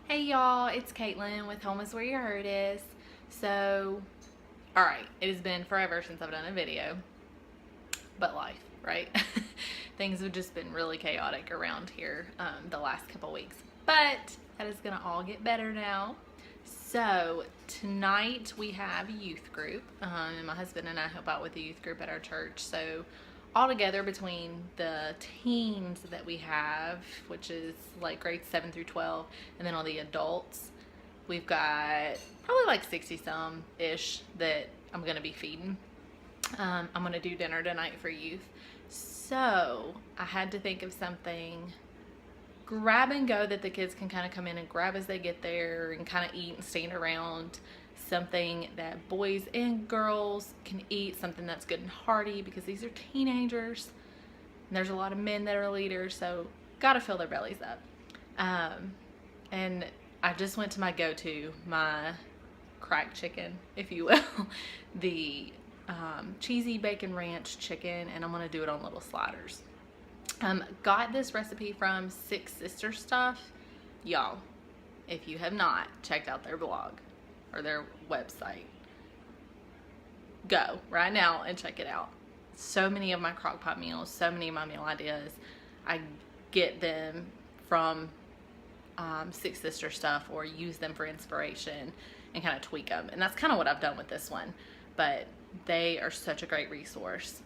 Hey y'all, it's Caitlin with Home is Where Your Heart Is. So, alright, it has been forever since I've done a video, but life, right? Things have just been really chaotic around here the last couple weeks, but that is gonna all get better now. So, tonight we have a youth group, and my husband and I help out with the youth group at our church. So, altogether between the teens that we have, which is like grades 7 through 12, and then all the adults, we've got probably like 60 some ish that I'm gonna be feeding. I'm gonna do dinner tonight for youth, so I had to think of something grab and go that the kids can kind of come in and grab as they get there and kind of eat and stand around. Something that boys and girls can eat, something that's good and hearty, because these are teenagers and there's a lot of men that are leaders, so gotta fill their bellies up. And I just went to my go-to, my cracked chicken, if you will, the cheesy bacon ranch chicken, and I'm gonna do it on little sliders. Got this recipe from Six Sister Stuff. Y'all, if you have not checked out their blog or their website, go right now and check it out. So many of my crockpot meals, so many of my meal ideas, I get them from Six Sister Stuff or use them for inspiration and kind of tweak them. And that's kind of what I've done with this one. But they are such a great resource,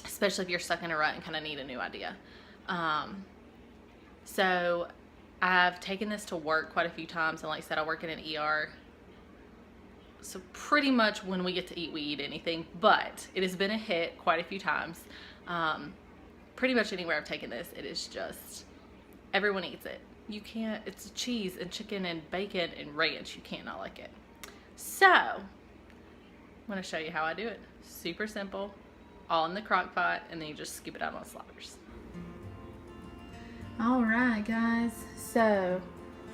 especially if you're stuck in a rut and kind of need a new idea. So I've taken this to work quite a few times, and like I said, I work in an ER. So pretty much when we get to eat, we eat anything, but it has been a hit quite a few times. Pretty much anywhere I've taken this, it is just, everyone eats it. You can't, it's cheese and chicken and bacon and ranch. You can't not like it. So I'm gonna show you how I do it. Super simple, all in the crock pot, and then you just scoop it out on sliders. All right, guys. So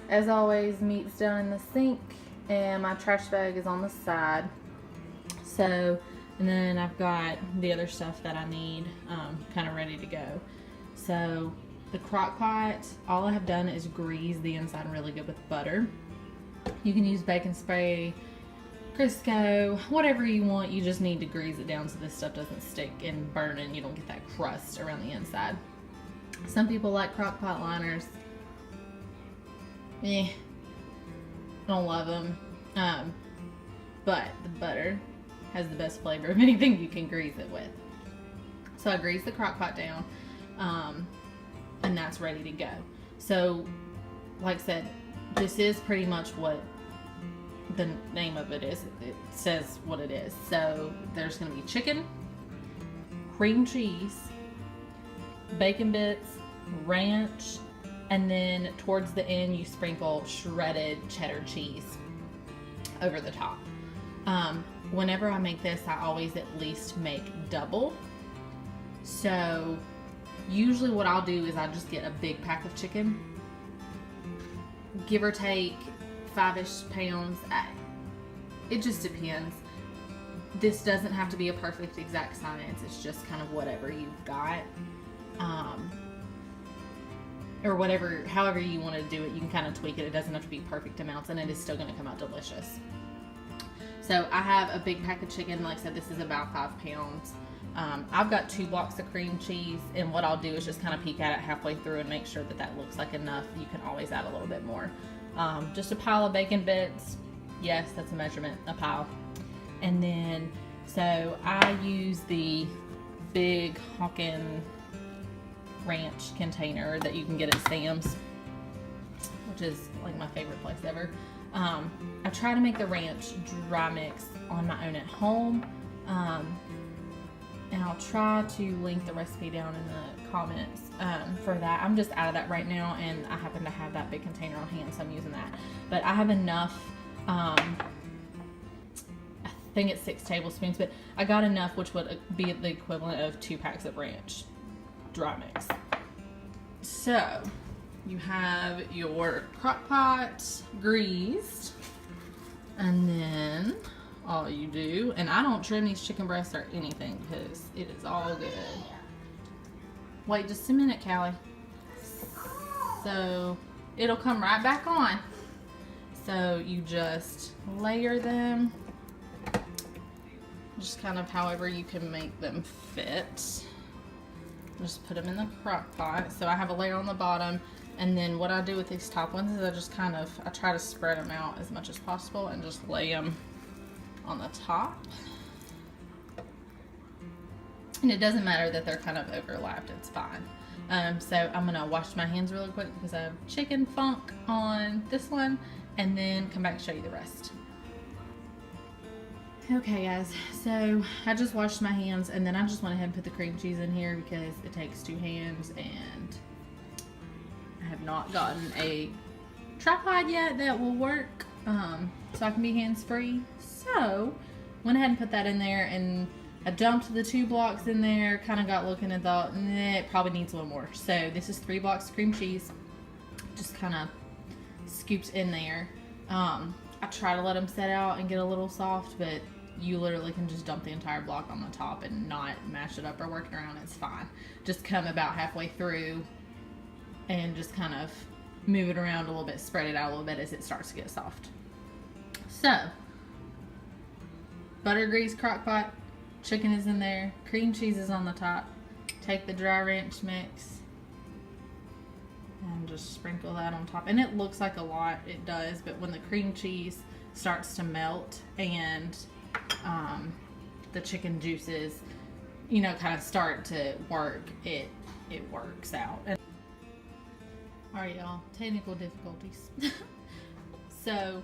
as always, meat's down in the sink, and my trash bag is on the side. So, and then I've got the other stuff that I need kind of ready to go. So the crock pot, all I have done is grease the inside really good with butter. You can use bacon spray, Crisco, whatever you want. You just need to grease it down so this stuff doesn't stick and burn and you don't get that crust around the inside. Some people like crock pot liners. I don't love them, but the butter has the best flavor of anything you can grease it with. So I grease the crock pot down, and that's ready to go. So like I said, this is pretty much what the name of it is. It says what it is. So there's going to be chicken, cream cheese, bacon bits, ranch, and then towards the end you sprinkle shredded cheddar cheese over the top. Whenever I make this, I always at least make double. So usually what I'll do is I just get a big pack of chicken, give or take 5-ish pounds. It just depends. This doesn't have to be a perfect exact science. It's just kind of whatever you've got. Or whatever, however you want to do it, you can kind of tweak it. It doesn't have to be perfect amounts, and it is still going to come out delicious. So I have a big pack of chicken. Like I said, this is about 5 pounds. I've got 2 blocks of cream cheese, and what I'll do is just kind of peek at it halfway through and make sure that that looks like enough. You can always add a little bit more. Just a pile of bacon bits. Yes, that's a measurement, a pile. And then, so I use the big Hawken ranch container that you can get at Sam's, which is like my favorite place ever. I try to make the ranch dry mix on my own at home, and I'll try to link the recipe down in the comments for that. I'm just out of that right now, and I happen to have that big container on hand, so I'm using that. But I have enough, I think it's 6 tablespoons, but I got enough, which would be the equivalent of 2 packs of ranch dry mix. So you have your crock pot greased, and then all you do, and I don't trim these chicken breasts or anything because it is all good. Wait just a minute, Callie. So it'll come right back on. So you just layer them, just kind of however you can make them fit. Just put them in the crock pot. So I have a layer on the bottom, and then what I do with these top ones is I just I try to spread them out as much as possible and just lay them on the top. And it doesn't matter that they're kind of overlapped, it's fine. So I'm gonna wash my hands really quick because I have chicken funk on this one, and then come back and show you the rest. Okay guys, so I just washed my hands, and then I just went ahead and put the cream cheese in here because it takes 2 hands, and I have not gotten a tripod yet that will work, so I can be hands-free. So went ahead and put that in there, and I dumped the 2 blocks in there, kind of got looking and thought, nah, it probably needs one more. So this is 3 blocks of cream cheese, just kind of scooped in there. I try to let them set out and get a little soft, but you literally can just dump the entire block on the top and not mash it up or work it around. It's fine. Just come about halfway through and just kind of move it around a little bit, spread it out a little bit as it starts to get soft. So, butter grease crock pot, chicken is in there, cream cheese is on the top. Take the dry ranch mix and just sprinkle that on top. And it looks like a lot, it does, but when the cream cheese starts to melt and the chicken juices, you know, kind of start to work, it works out. Alright y'all, technical difficulties. So,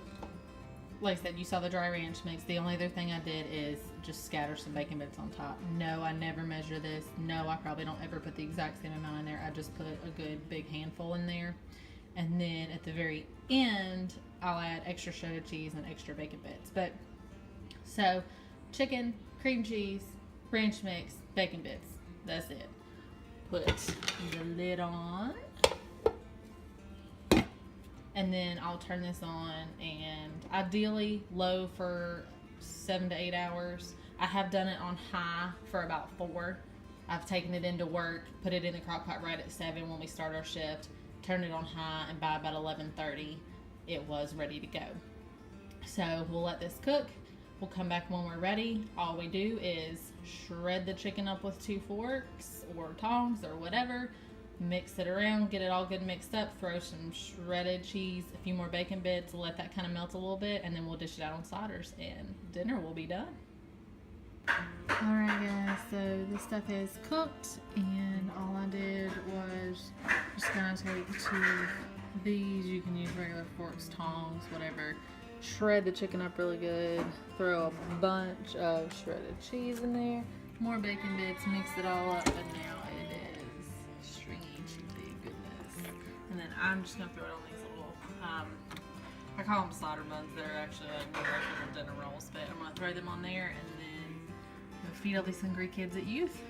like I said, you saw the dry ranch mix. The only other thing I did is just scatter some bacon bits on top. No, I never measure this. No, I probably don't ever put the exact same amount in there. I just put a good big handful in there. And then at the very end, I'll add extra shredded cheese and extra bacon bits. But, so, chicken, cream cheese, ranch mix, bacon bits. That's it. Put the lid on. And then I'll turn this on, and ideally low for 7 to 8 hours. I have done it on high for about 4. I've taken it into work, put it in the crock pot right at 7 when we start our shift, turned it on high, and by about 11:30 it was ready to go. So we'll let this cook. We'll come back when we're ready. All we do is shred the chicken up with 2 forks or tongs or whatever. Mix it around, get it all good mixed up, throw some shredded cheese, a few more bacon bits, let that kind of melt a little bit, and then we'll dish it out on sliders, and dinner will be done. Alright guys, so this stuff is cooked, and all I did was just gonna take 2 of these. You can use regular forks, tongs, whatever. Shred the chicken up really good, throw a bunch of shredded cheese in there, more bacon bits, mix it all up, and now it is stringy cheesy goodness. And then I'm just gonna throw it on these little, I call them slider buns. They're actually like regular dinner rolls, but I'm gonna throw them on there and then feed all these hungry kids at youth.